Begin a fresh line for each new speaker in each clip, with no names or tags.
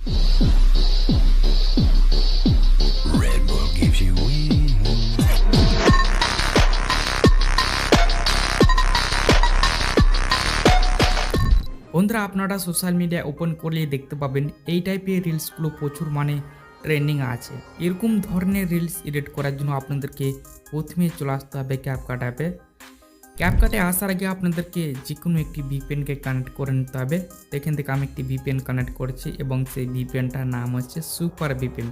Red Bull gives you wings.
বন্ধুরা, আপনারা social media open করলেই দেখতে পাবেন এই টাইপের রিলসগুলো প্রচুর ট্রেন্ডিং আছে। এরকম ধরনের রিলস এডিট করার জন্য আপনাদেরকে প্রথমে চলে আসতে হবে ক্যাপকাট অ্যাপে। ক্যাপকাটে আসার আগে আপনাদেরকে যে কোনো একটি ভিপিএনকে কানেক্ট করে নিতে হবে। এখান থেকে আমি একটি ভিপিএন কানেক্ট করেছি এবং সেই ভিপিএনটার নাম হচ্ছে সুপার ভিপিএন।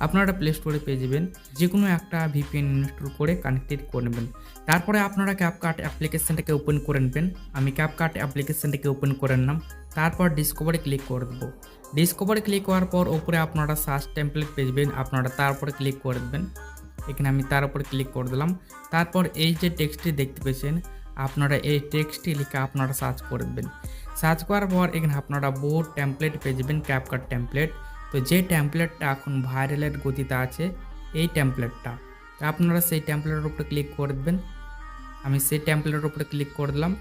আপনারা প্লে স্টোরে পেয়ে যাবেন, যে কোনো একটা ভিপিএন ইনস্টল করে কানেক্টেড করে নেবেন। তারপরে আপনারা ক্যাপকাট অ্যাপ্লিকেশনটাকে ওপেন করে নেবেন। আমি ক্যাপকাট অ্যাপ্লিকেশনটাকে ওপেন করে নিলাম। তারপর ডিসকভারে ক্লিক করে দেবো। ডিসকভারে ক্লিক করার পর ওপরে আপনারা সার্চ টেমপ্লেট পেয়ে যাবেন, আপনারা তার উপরে ক্লিক করে দেবেন। এখানে আমি তার উপরে ক্লিক করে দিলাম। তারপর এই যে টেক্সটটি দেখতে পেয়েছেন, আপনারা এই টেক্সটটি লিখে আপনারা সার্চ করে দেবেন। সার্চ করার পর এখানে আপনারা বহু টেমপ্লেট পেয়ে যাবেন, ক্যাপকাট টেমপ্লেট। তো যে টেমপ্লেটটা এখন ভাইরালের গতিতে আছে এই টেমপ্লেটটা, তো আপনারা সেই টেমপ্লেটের উপরে ক্লিক করে দেবেন। আমি সেই টেমপ্লেটের উপরে ক্লিক করে দিলাম।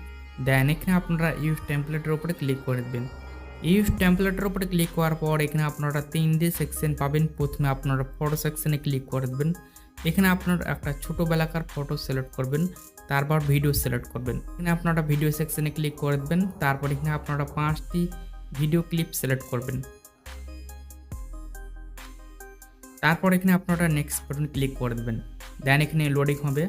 দেন এখানে আপনারা ইউজ টেমপ্লেটের উপরে ক্লিক করে দেবেন। ইউজ টেমপ্লেটের উপরে ক্লিক করার পর এখানে আপনারা 3D সেকশন পাবেন। প্রথমে আপনারা ফটো সেকশনে ক্লিক করে দেবেন। এখানে আপনারা একটা ছোটোবেলাকার ফটো সিলেক্ট করবেন, তারপর ভিডিও সিলেক্ট করবেন। এখানে আপনারা ভিডিও সেকশনে ক্লিক করে দেবেন। তারপর এখানে আপনারা 5টি ভিডিও ক্লিপ সিলেক্ট করবেন। তারপর এখানে আপনারা নেক্সট বাটন ক্লিক করে দেবেন। দেন এখানে লোডিং হবে।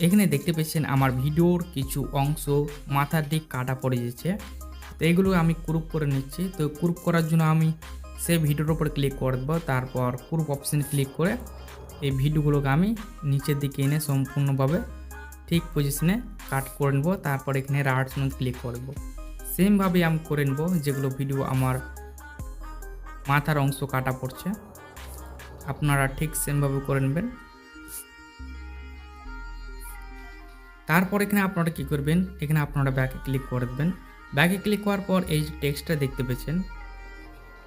এখানে দেখতে পেয়েছেন আমার ভিডিওর কিছু অংশ মাথার দিক কাটা পড়ে যাচ্ছে, তো এগুলো আমি ক্রপ করে নিচ্ছি। তো ক্রপ করার জন্য আমি সেই ভিডিওর উপর ক্লিক করে দেবো। তারপর ক্রপ অপশানে ক্লিক করে এই ভিডিওগুলোকে আমি নিচের দিকে এনে সম্পূর্ণভাবে ঠিক পজিশনে কাট করে নেবো। তারপর এখানে রাইট সাইডে ক্লিক করব। সেমভাবে আমি করে নেবো যেগুলো ভিডিও আমার মাথার অংশ কাটা পড়ছে, আপনারা ঠিক সেমভাবে করে নেবেন। তারপর এখানে আপনারা কি করবেন, এখানে আপনারা ব্যাকে ক্লিক করে দেবেন। ব্যাকে ক্লিক করার পর এই যে টেক্সটটা দেখতে পেয়েছেন,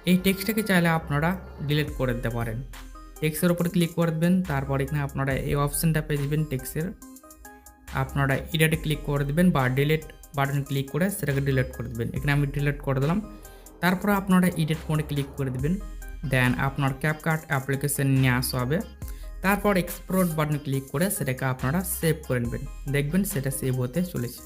এই টেক্সটটাকে চাইলে আপনারা ডিলিট করে দিতে পারেন। টেক্সটের উপর ক্লিক করে দেবেন। তারপর এখানে আপনারা এই অপশানটা পেয়ে যাবেন টেক্সটের, আপনারা এডিটে ক্লিক করে দেবেন বা ডিলিট বাটন ক্লিক করে সেটাকে ডিলিট করে দেবেন। এখানে আমি ডিলিট করে দিলাম। তারপরে আপনারা এডিট মোডে ক্লিক করে দেবেন। দেন আপনার ক্যাপকাট অ্যাপ্লিকেশন নিয়ে আসা হবে। তারপর এক্সপোর্ট বাটনে ক্লিক করে সেটাকে আপনারা সেভ করে নেবেন, দেখবেন সেটা সেভ হতে চলেছে।